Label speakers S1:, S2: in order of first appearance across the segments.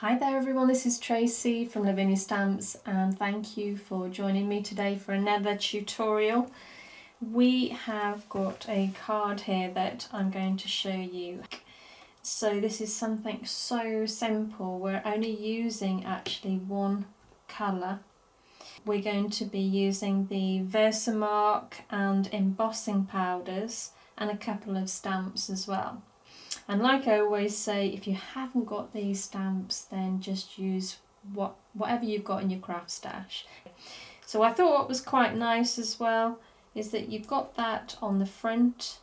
S1: Hi there everyone, this is Tracy from Lavinia Stamps and thank you for joining me today for another tutorial. We have got a card here that I'm going to show you. So this is something so simple, we're only using actually one colour. We're going to be using the Versamark and embossing powders and a couple of stamps as well. And like I always say, if you haven't got these stamps, then just use whatever you've got in your craft stash. So I thought what was quite nice as well is that you've got that on the front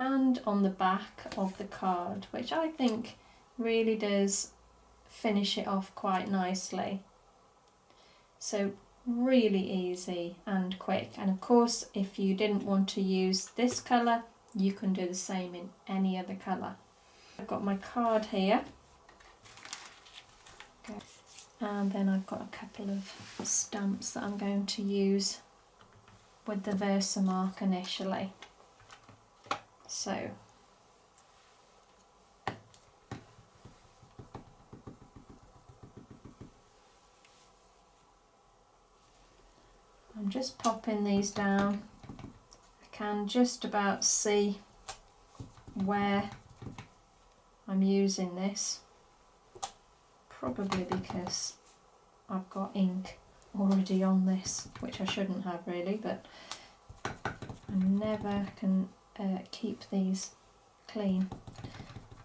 S1: and on the back of the card, which I think really does finish it off quite nicely. So really easy and quick. And of course, if you didn't want to use this colour, you can do the same in any other colour. I've got my card here, and then I've got a couple of stamps that I'm going to use with the Versamark initially. So I'm just popping these down. I can just about see where I'm using this, probably because I've got ink already on this, which I shouldn't have really, but I never can keep these clean.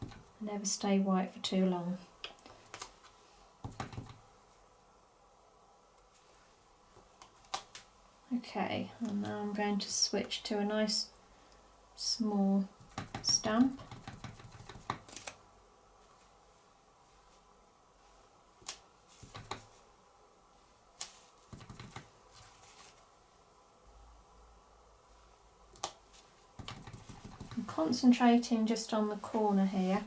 S1: I never stay white for too long. Okay, and now I'm going to switch to a nice small stamp. I'm concentrating just on the corner here.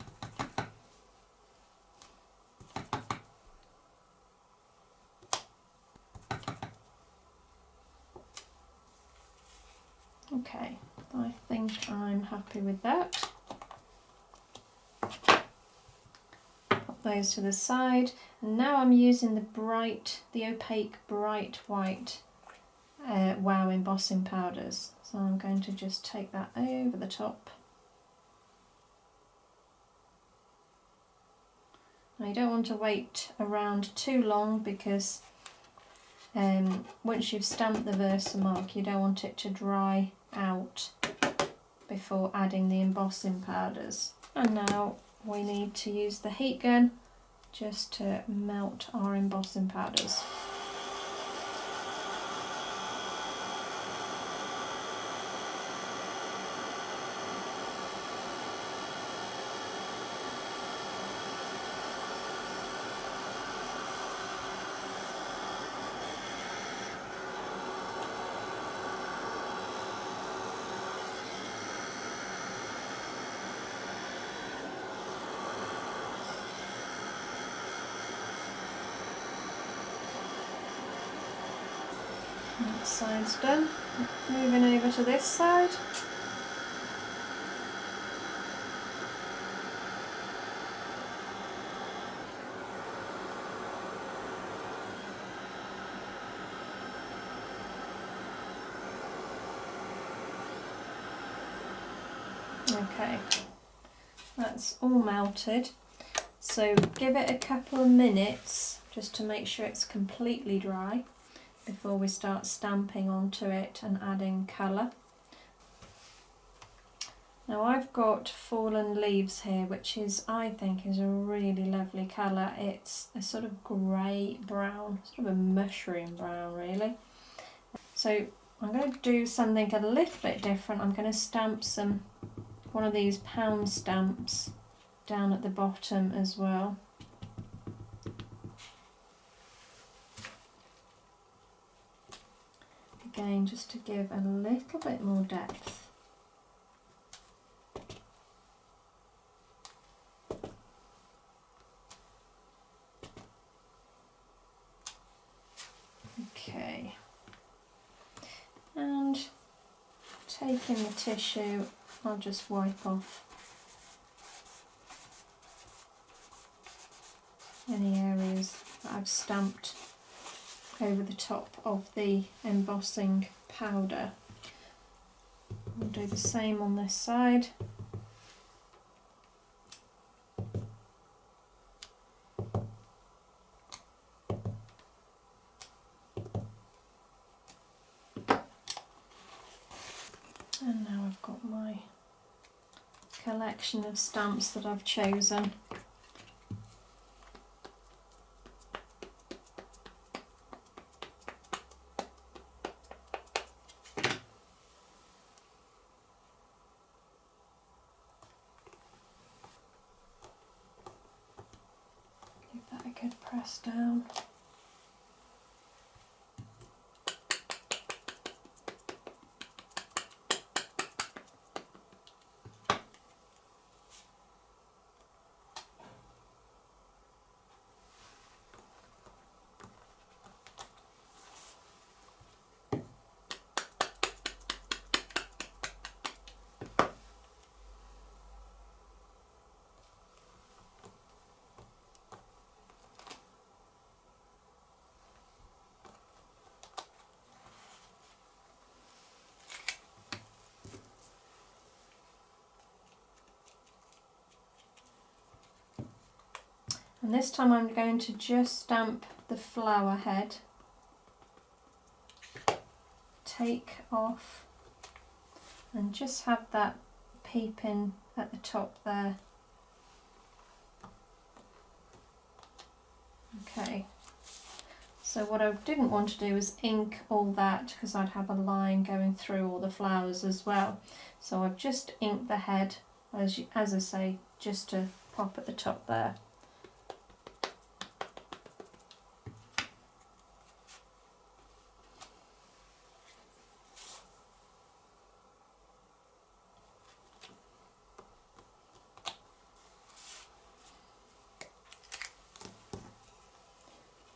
S1: Okay, I think I'm happy with that. Pop those to the side, and now I'm using the Opaque White Wow embossing powders. So I'm going to just take that over the top. Now you don't want to wait around too long because once you've stamped the Versamark, you don't want it to dry out before adding the embossing powders. And now we need to use the heat gun just to melt our embossing powders. That side's done. Moving over to this side. Okay, that's all melted. So give it a couple of minutes just to make sure it's completely dry before we start stamping onto it and adding colour. Now I've got Fallen Leaves here, which I think is a really lovely colour. It's a sort of grey brown, sort of a mushroom brown really. So I'm going to do something a little bit different. I'm going to stamp one of these pound stamps down at the bottom as well. Again, just to give a little bit more depth. Okay, and taking the tissue, I'll just wipe off any areas that I've stamped over the top of the embossing powder. I'll do the same on this side. And now I've got my collection of stamps that I've chosen. Give that a good press down. And this time I'm going to just stamp the flower head, take off and just have that peeping at the top there. Okay, so what I didn't want to do is ink all that because I'd have a line going through all the flowers as well. So I've just inked the head, as I say, just to pop at the top there.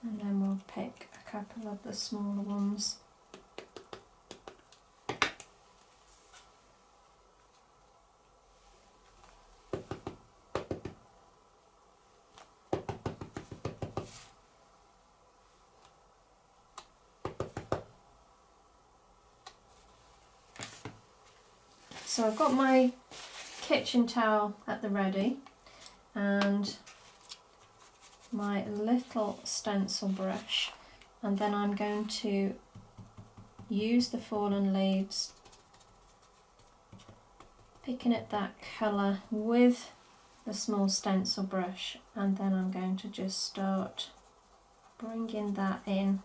S1: And then we'll pick a couple of the smaller ones. So I've got my kitchen towel at the ready and my little stencil brush, and then I'm going to use the fallen leaves, picking at that colour with the small stencil brush, and then I'm going to just start bringing that in.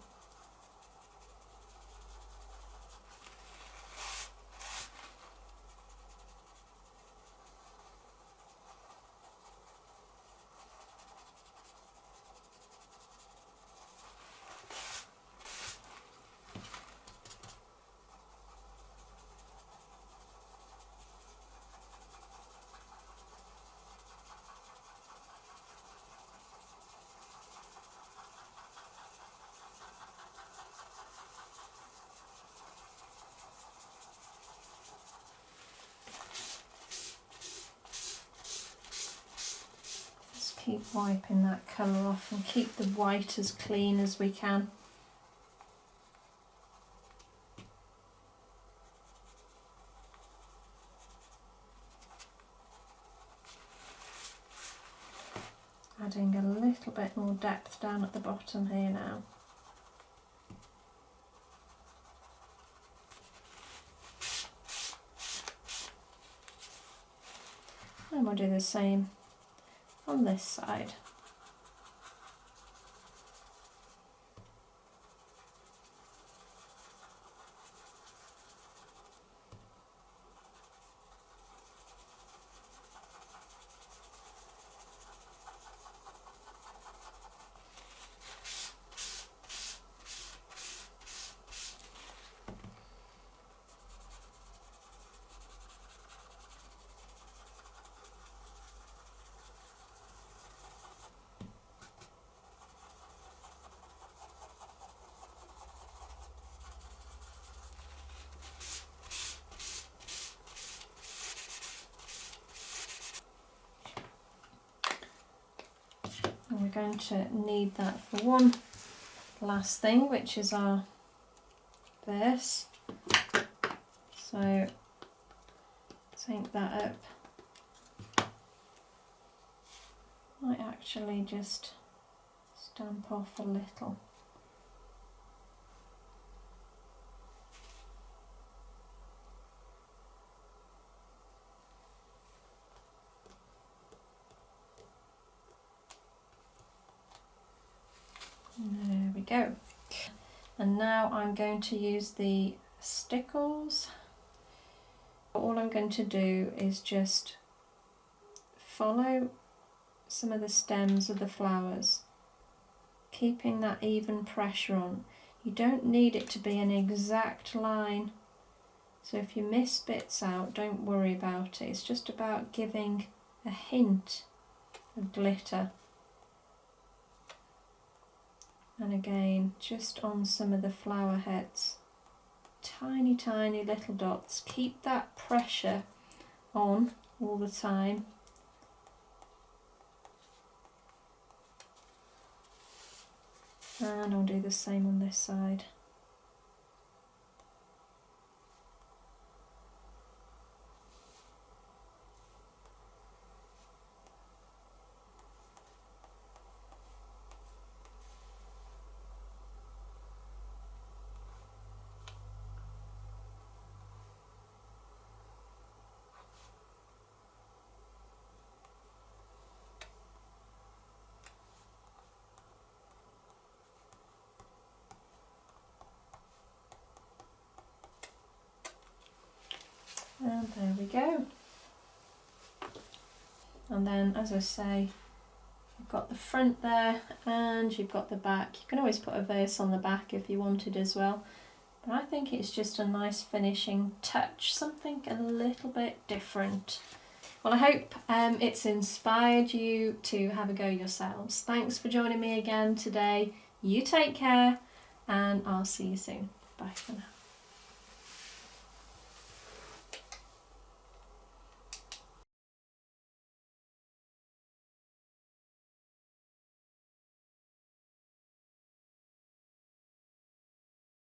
S1: Keep wiping that colour off and keep the white as clean as we can. Adding a little bit more depth down at the bottom here now. And we'll do the same on this side. And we're going to need that for one last thing, which is our this. So take that up. Might actually just stamp off a little. There we go. And now I'm going to use the Stickles. All I'm going to do is just follow some of the stems of the flowers, keeping that even pressure on. You don't need it to be an exact line, so if you miss bits out, don't worry about it. It's just about giving a hint of glitter. And again, just on some of the flower heads, tiny, tiny little dots. Keep that pressure on all the time. And I'll do the same on this side. And there we go. And then, as I say, you've got the front there and you've got the back. You can always put a verse on the back if you wanted as well. But I think it's just a nice finishing touch, something a little bit different. Well, I hope it's inspired you to have a go yourselves. Thanks for joining me again today. You take care and I'll see you soon. Bye for now.